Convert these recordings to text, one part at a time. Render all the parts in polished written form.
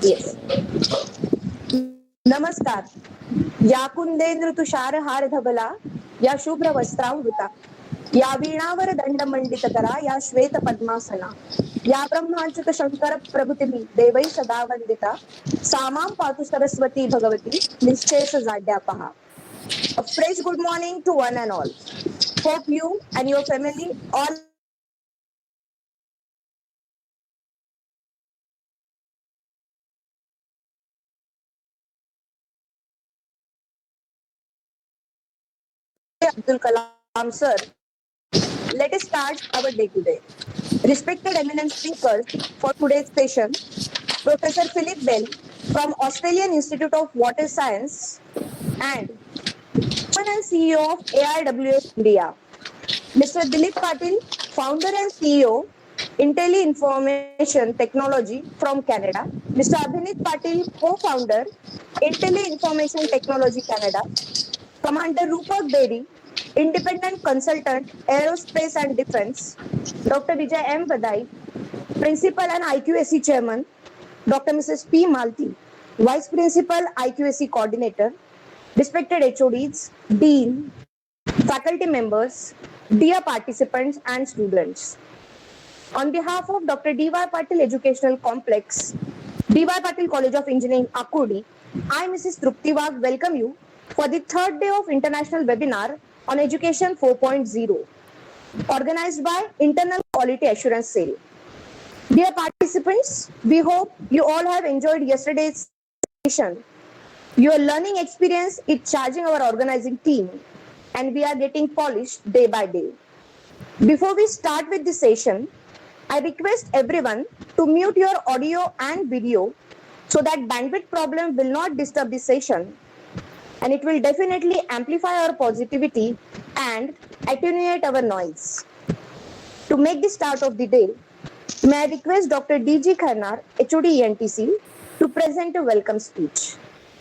Yes. नमस्कार. या कुंदेंद्र तुषार हार धबला, या शुभ्र वस्त्रावृता, या वीणावर दंड मंडित करा, या श्वेत पद्मासना, या ब्रह्माच्युत शंकर प्रभृती देवै सदा वंदिता, सामां पातु सरस्वती भगवती निश्चेष जाड्या पहा. A fresh good morning to one and all. Hope you and your family all Abdul Kalam sir. Let us start our day today. Respected eminent speakers for today's session, Professor Philip Bell from Australian Institute of Water Science and Chairman and CEO of ARWS India. Mr. Dilip Patil, founder and CEO, Intelli Information Technology from Canada. Mr. Abhinit Patil, co-founder, Intelli Information Technology Canada. Commander Rupak Bedi, independent consultant, aerospace and defense. Dr. Vijay M. Vadai, principal and IQAC chairman. Dr. Mrs. P. Malti, vice principal, IQAC coordinator. Respected HODs, dean, faculty members, dear participants and students. On behalf of Dr. D.Y. Patil Educational Complex, D.Y. Patil College of Engineering, Akudi, I, Mrs. Trupti Wag, welcome you for the third day of international webinar on Education 4.0, organized by Internal Quality Assurance Cell. Dear participants, we hope you all have enjoyed yesterday's session. Your learning experience is charging our organizing team, and we are getting polished day by day. Before we start with the session, I request everyone to mute your audio and video so that bandwidth problem will not disturb the session, and it will definitely amplify our positivity and attenuate our noise. To make the start of the day, may I request Dr. D.G. Khanar, HOD ENTC, to present a welcome speech.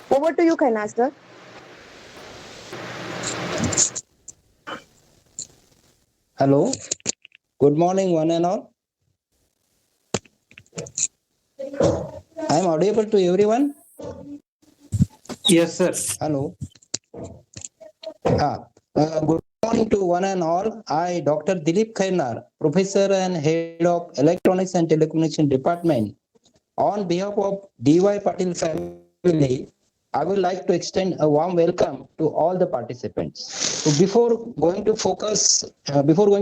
Over to you, Khanar sir. Hello, good morning one and all. I am audible to everyone? Yes, sir. Hello. Good morning to one and all. I, Dr. Dilip Khanar, Professor and Head of Electronics and Telecommunication Department. On behalf of D.Y. Patil family, I would like to extend a warm welcome to all the participants. So before going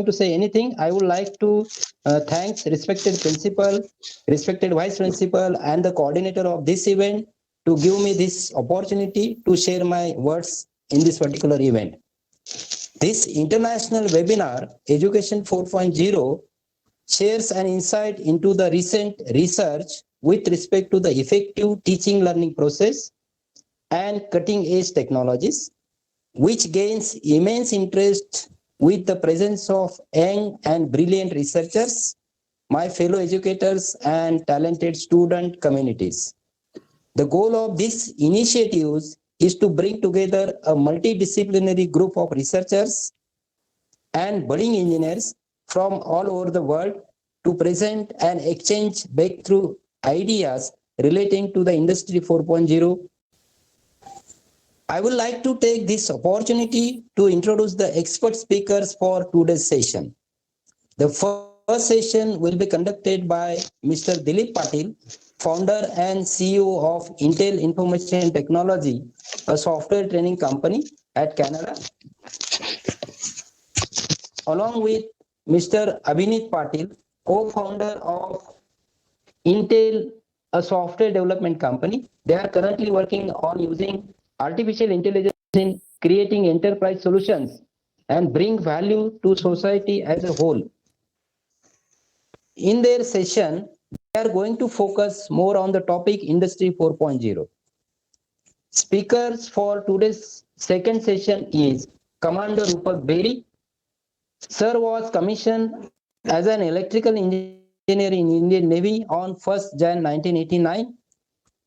to say anything, I would like to thank respected principal, respected vice principal, and the coordinator of this event to give me this opportunity to share my words in this particular event. This international webinar, Education 4.0, shares an insight into the recent research with respect to the effective teaching learning process and cutting edge technologies, which gains immense interest with the presence of young and brilliant researchers, my fellow educators, and talented student communities. The goal of these initiatives is to bring together a multidisciplinary group of researchers and budding engineers from all over the world to present and exchange breakthrough ideas relating to the Industry 4.0. I would like to take this opportunity to introduce the expert speakers for today's session. The first session will be conducted by Mr. Dilip Patil, founder and CEO of Intel Information Technology, a software training company at Canada, along with Mr. Abhinit Patil, co-founder of Intel, a software development company. They are currently working on using artificial intelligence in creating enterprise solutions and bring value to society as a whole. In their session, they are going to focus more on the topic Industry 4.0. Speakers for today's second session is Commander Rupak Bedi. Sir was commissioned as an electrical engineer in Indian Navy on 1st Jan 1989.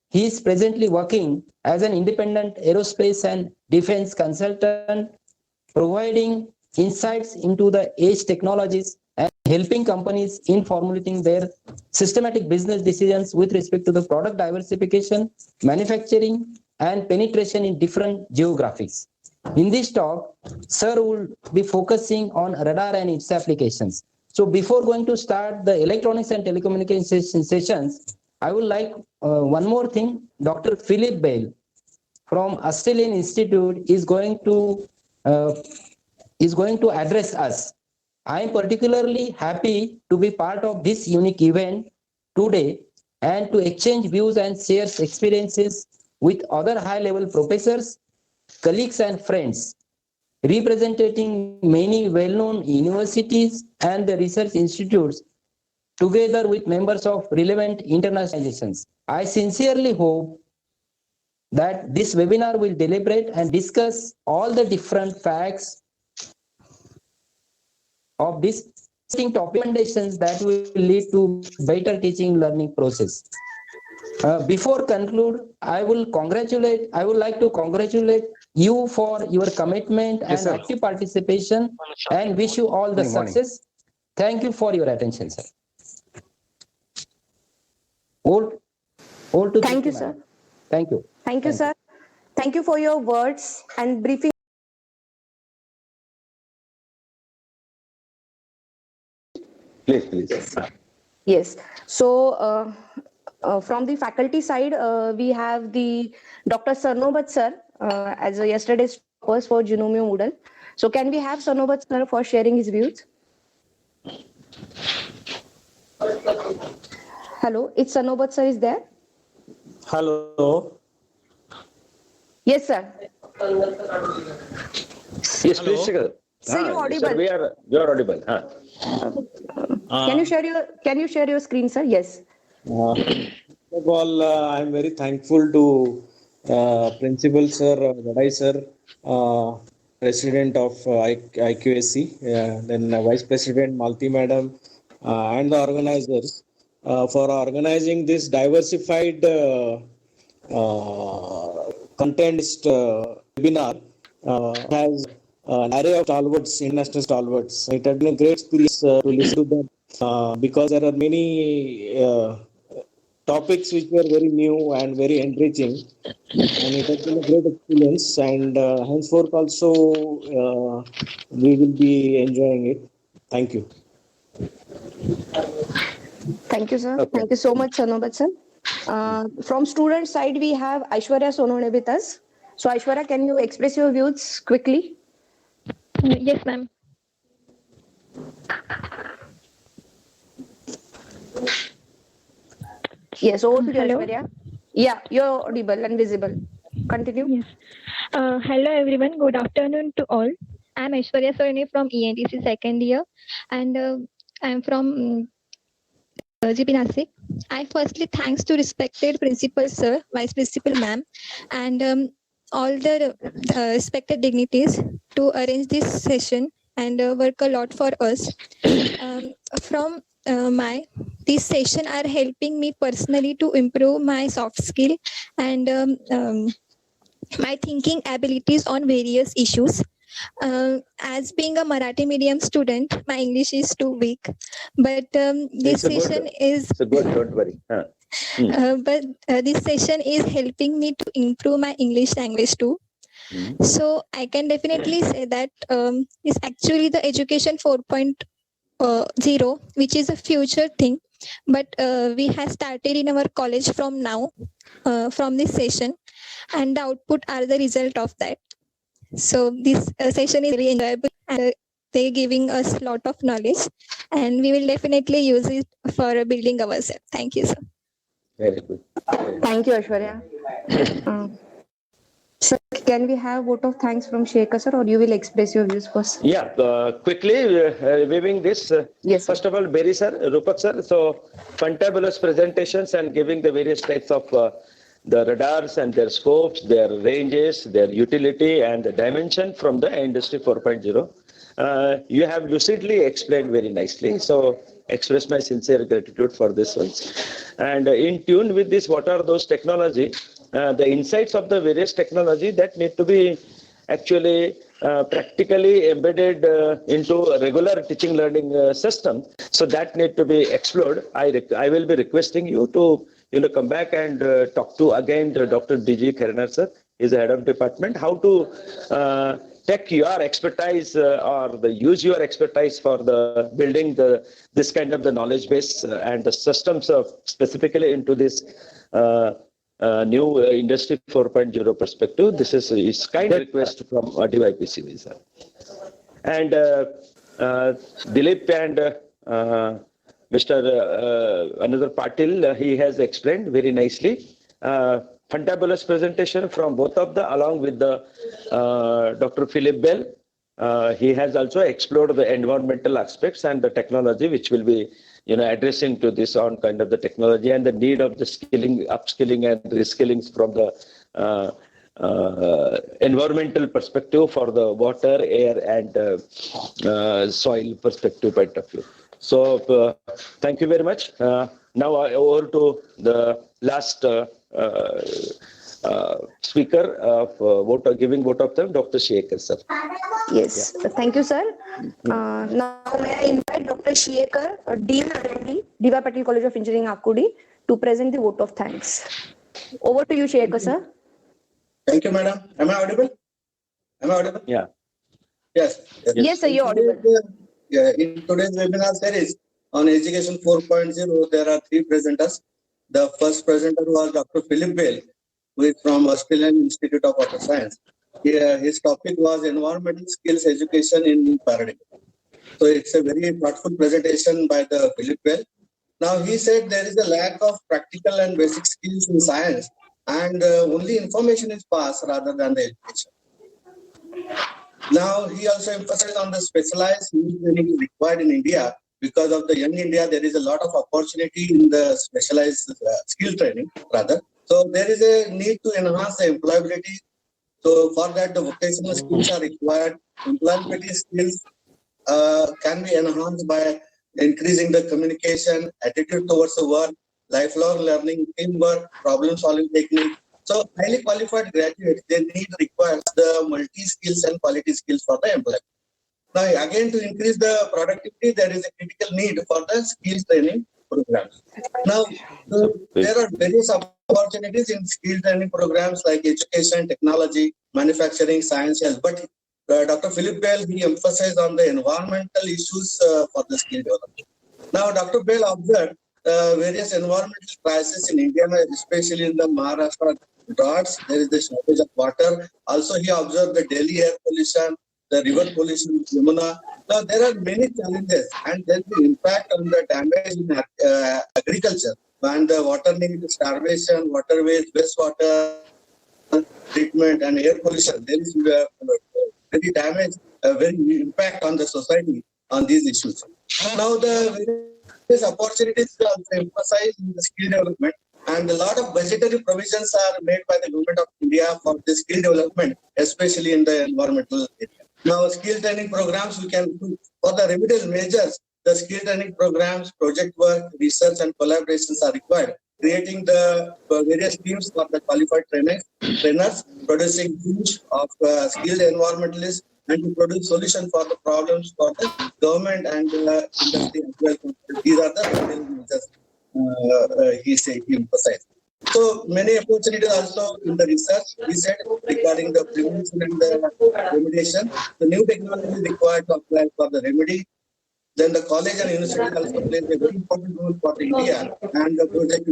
He is presently working as an independent aerospace and defense consultant, providing insights into the edge technologies and helping companies in formulating their systematic business decisions with respect to the product diversification, manufacturing, and penetration in different geographies. In this talk, sir will be focusing on radar and its applications. So before going to start the electronics and telecommunication sessions, I would like one more thing. Dr. Philip Bell from Australian Institute uh, is going to address us. I am particularly happy to be part of this unique event today and to exchange views and share experiences with other high-level professors, colleagues, and friends representing many well-known universities and the research institutes together with members of relevant international organizations. I sincerely hope that this webinar will deliberate and discuss all the different facts of this topic recommendations that will lead to better teaching learning process. Before conclude, I would like to congratulate you for your commitment and sir. active participation and wish you all the Morning. success. Thank you for your attention, sir. All to Thank you, ma'am. sir. Thank you. Thank you, sir. Thank you for your words and briefing. Please. Yes. So, from the faculty side, we have the Dr. Sarnobat sir as yesterday's toppers for Genomium Moodle. So, can we have Sarnobat sir for sharing his views? Hello, it's Sarnobat sir is there? Hello. Yes, sir. Yes, please, Shikhar. Sir, you're audible. Sir, you are audible. Can you share your screen, sir? Yes. First of all, I am very thankful to Principal Sir Vadai Sir, President of IQSC, then Vice President Malti Madam, and the organizers for organizing this diversified content webinar. Has an array of stalwarts, international stalwarts. It has been a great experience to listen to them because there are many topics which were very new and very enriching, and it has been a great experience. And henceforth, also we will be enjoying it. Thank you. Thank you, sir. Okay. Thank you so much, Sarnobat sir. From student side, we have Aishwarya Sonone with us. So, Aishwarya, can you express your views quickly? Yes, ma'am. Yes, over to you, Hello. Aishwarya. Yeah, you're audible and visible. Continue. Yes. Hello, everyone. Good afternoon to all. I'm Aishwarya Soini from ENTC second year, and I'm from GP Nasik. I firstly thanks to respected principal sir, vice principal ma'am, and all the respected dignitaries to arrange this session and work a lot for us. From this session are helping me personally to improve my soft skill and my thinking abilities on various issues. As being a Marathi medium student, my English is too weak, but this It's a good- session is So good, don't worry. this session is helping me to improve my English language too. So I can definitely say that it's actually the education 4.0, which is a future thing. But we have started in our college from now, from this session, and the output are the result of that. So this session is very enjoyable, and they're giving us a lot of knowledge, and we will definitely use it for building ourselves. Thank you, sir. Very good. Thank you, Aishwarya. Sir, can we have vote of thanks from Shekhar sir, or you will express your views first? Yeah, quickly reviewing this. Yes, sir. First of all, Berry sir, Rupak sir. So fantabulous presentations and giving the various types of the radars and their scopes, their ranges, their utility and the dimension from the Industry 4.0. You have lucidly explained very nicely. So express my sincere gratitude for this ones. And in tune with this, what are those technology? The insights of the various technology that need to be actually practically embedded into a regular teaching learning system. So that need to be explored. I will be requesting you to come back and talk to again to Dr. D.G. Khairnar sir, is the head of department, how to take your expertise use your expertise for the building this kind of the knowledge base and the systems of specifically into this new industry 4.0 perspective. This is kind of request from DYPC sir. And Dilip and Mr. Another Patil, he has explained very nicely. Fantabulous presentation from both of them, along with the Dr. Philip Bell. He has also explored the environmental aspects and the technology, which will be, addressing to this on kind of the technology and the need of the skilling, upskilling, and reskilling from the environmental perspective for the water, air, and soil perspective point of view. So, thank you very much. Now over to the last speaker of giving vote of time, Dr. Shekhar sir. Yes, thank you, sir. Now may I invite Dr. Shekhar, Dean R&D, DY Patil College of Engineering, Akudi, to present the vote of thanks. Over to you, Shekhar, sir. Thank you, madam. Am I audible? Yeah. Yes. Yes, sir, you're audible. In today's webinar series on Education 4.0, there are three presenters. The first presenter was Dr. Philip Bell, who is from Australian Institute of Water Science. His topic was Environmental Skills Education in New Paradigm. So it's a very thoughtful presentation by the Philip Bell. Now he said there is a lack of practical and basic skills in science, and only information is passed rather than the education. Now he also emphasized on the specialized training required in India. Because of the young India, there is a lot of opportunity in the specialized skill training rather. So there is a need to enhance the employability. So for that, the vocational skills are required. Employability skills can be enhanced by increasing the communication, attitude towards the work, lifelong learning, teamwork, problem-solving technique. So highly qualified graduates, they requires the multi-skills and quality skills for the employment. Now, again, to increase the productivity, there is a critical need for the skills training programs. Now, there are various opportunities in skill training programs like education, technology, manufacturing, science, health. But Dr. Philip Bell, he emphasized on the environmental issues for the skill development. Now, Dr. Bell observed various environmental crises in India, especially in the Maharashtra droughts. There is the shortage of water. Also, he observed the Delhi air pollution, the river pollution, Yamuna. Now, there are many challenges, and there is the impact on the damage in agriculture and the water need, starvation, waterways, wastewater treatment, and air pollution. There is very damage, very impact on the society on these issues. Now, the various opportunities are also emphasized in the skill development, and a lot of budgetary provisions are made by the government of India for the skill development, especially in the environmental area. Now, skill training programs we can do for the remedial measures. The skill training programs, project work, research, and collaborations are required. Creating the various teams for the qualified trainers, producing teams of skilled environmentalists, and to produce solutions for the problems for the government and industry as well. These are the measures he emphasized. So many opportunities also in the research, he said, regarding the prevention and the remediation. The new technology is required to apply for the remedy. Then the college and university also plays a very important role for India, and the project,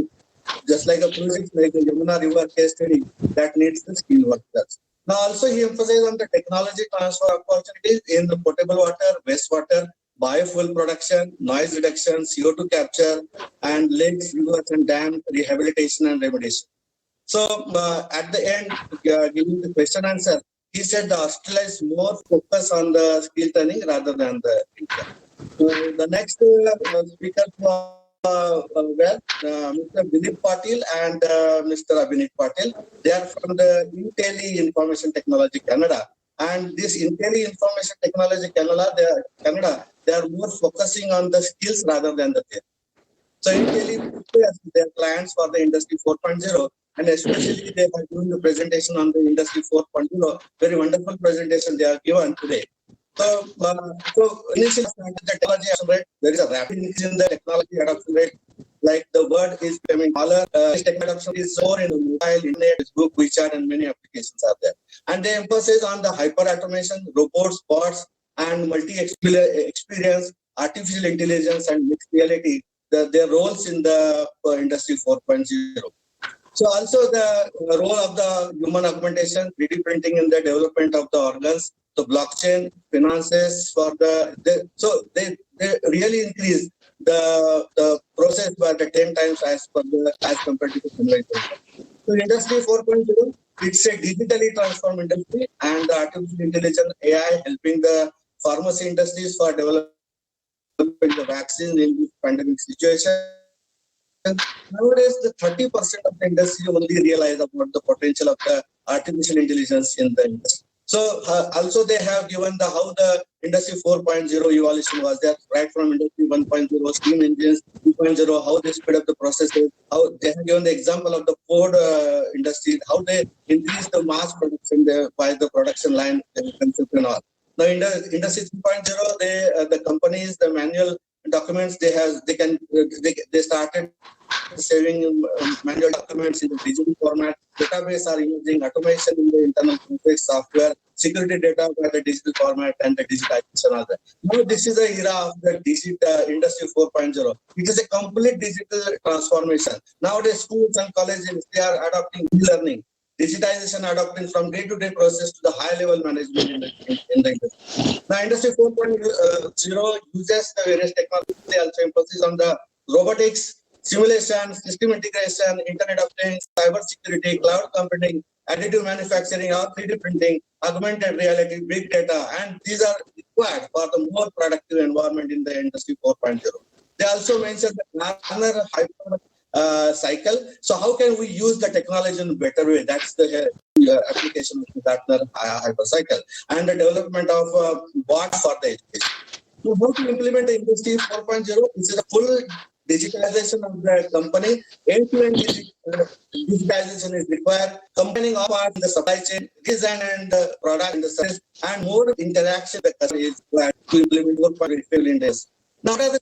just like a project like the Yamuna River case study, that needs the skilled workers. Now also he emphasized on the technology transfer opportunities in the potable water, wastewater, biofuel production, noise reduction, CO2 capture, and lakes, rivers, and dam rehabilitation and remediation. So at the end, giving the question answer, he said the Australia is more focused on the skill training rather than the India. The next speaker Mr. Dilip Patil and Mr. Abhinit Patil. They are from the Intelli Information Technology Canada. And this Intelli Information Technology Canada, they are more focusing on the skills rather than the theory. So Intelli, their clients for the Industry 4.0, and especially they are doing the presentation on the Industry 4.0. Very wonderful presentation they are given today. So initially the technology adoption rate, there is a rapid increase in the technology adoption rate. Like the word is becoming smaller. Technology adoption is more in the mobile, internet, Facebook, WeChat, and many applications are there. And they emphasize on the hyper automation, robots, bots, and multi-experience, artificial intelligence, and mixed reality. Their roles in the Industry 4.0. So also the role of the human augmentation, 3D printing in the development of the organs, the blockchain, finances for so they really increase the process by the 10 times as compared to the conventional. So Industry 4.0, it's a digitally transformed industry, and the artificial intelligence AI helping the pharmacy industries for developing the vaccine in this pandemic situation. Nowadays, the 30% of the industry only realize about the potential of the artificial intelligence in the industry. So also they have given how the Industry 4.0 evolution was there, right from Industry 1.0, steam engines, 2.0, how they speed up the processes, how they have given the example of the Ford industry, how they increase the mass production by the production line concept and all. Now in the Industry 3.0, the companies, the manual documents they started saving manual documents in the digital format. Database are using automation in the internal process software, security data by the digital format, and the digitization of that. Now this is the era of the Industry 4.0. It is a complete digital transformation. Nowadays, schools and colleges, they are adopting e-learning, digitization adopting from day-to-day process to the high-level management in the industry. Now, Industry 4.0 uses the various technologies. They also emphasis on the robotics, simulation, system integration, Internet of Things, cyber security, cloud computing, additive manufacturing, or 3D printing, augmented reality, big data, and these are required for the more productive environment in the Industry 4.0. They also mentioned the Gartner hyper cycle. So how can we use the technology in a better way? That's the application of the Gartner hyper cycle, and the development of bots for the education. So how to implement the Industry 4.0? This is a full digitalization of the company. End-to-end digitalization is required. Combining all parts in the supply chain, design and product and the service, and more interaction with the customer is required to implement 4.0 in this. Now, this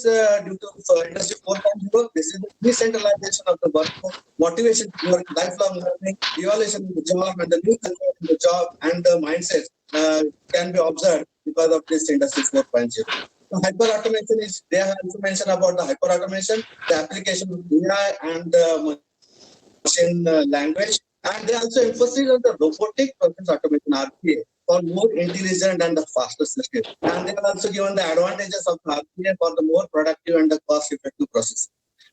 due to Industry 4.0, this is the decentralization of the workforce, motivation to work, lifelong learning, evaluation of the job, and the new culture in the job and the mindset can be observed because of this Industry 4.0. So hyper automation is, they have also mentioned about the hyper automation, the application of AI and the machine language, and they also emphasize on the robotic process automation (RPA) for more intelligent and the faster system. And they have also given the advantages of the RPA for the more productive and the cost-effective process.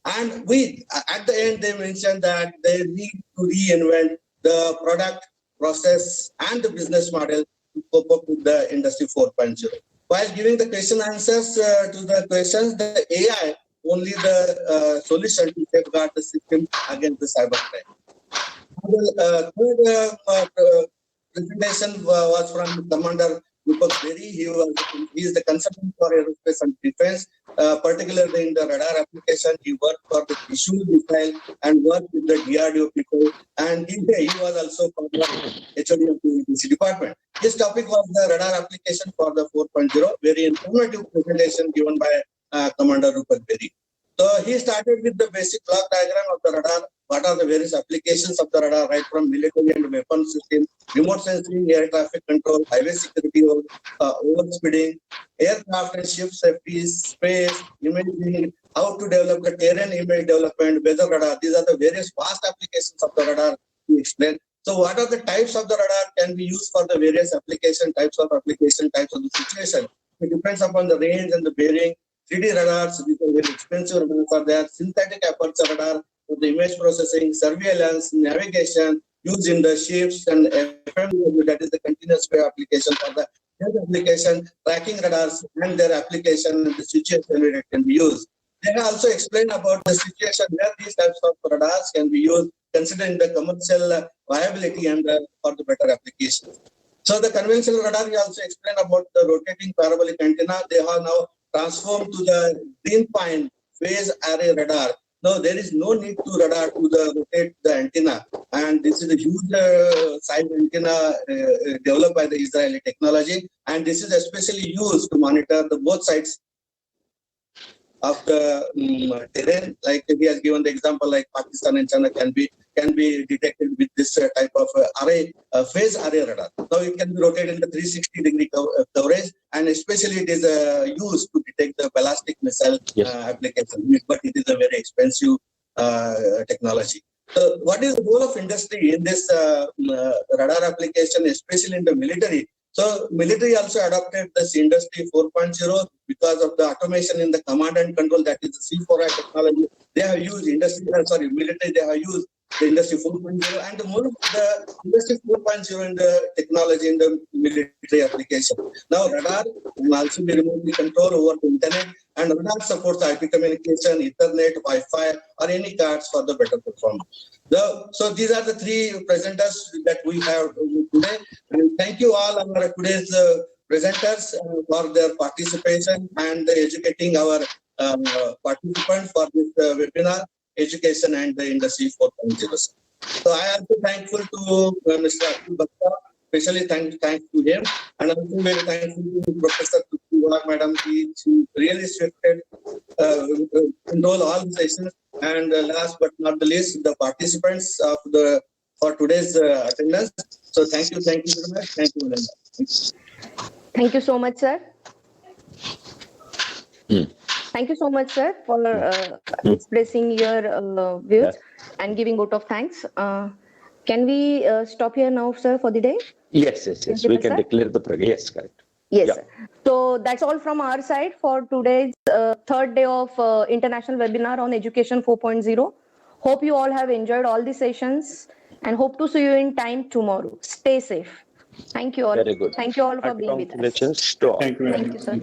And at the end, they mentioned that they need to reinvent the product, process, and the business model to cope up with the Industry 4.0. While giving the question answers to the questions, the AI only the solution to safeguard the system against the cybercrime. The third presentation was from Commander Rupak Berry. He is the consultant for aerospace and defense, particularly in the radar application. He worked for the Trishul missile and worked with the DRDO people. And he was also for the HOD of the EPC department. This topic was the radar application for the 4.0. Very informative presentation given by Commander Rupak Berry. So he started with the basic block diagram of the radar. What are the various applications of the radar, right from military and weapon system, remote sensing, air traffic control, highway security, overspeeding, aircraft and ship safety, space, imaging, how to develop the terrain image development, weather radar. These are the various vast applications of the radar we explained. So what are the types of the radar can be used for the various types of the situation? It depends upon the range and the bearing. 3D radars, these are very expensive radars for that. Synthetic aperture radar for the image processing, surveillance, navigation, used in the ships, and FMW, that is the continuous wave application for the health application, tracking radars and their application and the situation where it can be used. They have also explained about the situation where these types of radars can be used, considering the commercial viability and for the better applications. So the conventional radar, we also explained about the rotating parabolic antenna. They are now transformed to the green pine phase array radar, No, there is no need to radar to rotate the antenna. And this is a huge size antenna developed by the Israeli technology. And this is especially used to monitor the both sides of the terrain. Like he has given the example, like Pakistan and China can be detected with this type of phase array radar. Now it can be rotated in the 360-degree coverage, and especially it is used to detect the ballistic missile application. But it is a very expensive technology. So, what is the role of industry in this radar application, especially in the military? So, military also adopted this Industry 4.0 because of the automation in the command and control, that is the C4I technology. They have used military, they have used the Industry 4.0, and more of the Industry 4.0 in the technology in the military application. Now, radar can also be remotely controlled over the internet, and radar supports IP communication, Ethernet, Wi-Fi, or any cards for the better performance. So these are the three presenters that we have today. And thank you all our today's presenters for their participation and educating our participants for this webinar, Education and the Industry 4.0. So I am also thankful to Mr. Atul Bhatta, especially thanks to him, and also very thankful to Professor Tukuwar, Madam. She really shifted control all the sessions. And last but not the least, the participants of for today's attendance. So thank you very much. Thank you very much. Thank you so much, sir. Thank you so much, sir, for expressing your views and giving vote of thanks. Can we stop here now, sir, for the day? Yes. We can sir? declare the program. Yes, correct. Yes. Yeah. Sir. So that's all from our side for today's third day of international webinar on Education 4.0. Hope you all have enjoyed all the sessions and hope to see you in time tomorrow. Stay safe. Thank you all. Very good. Thank you all for being with us. Congratulations to all. Thank you. Thank you, sir.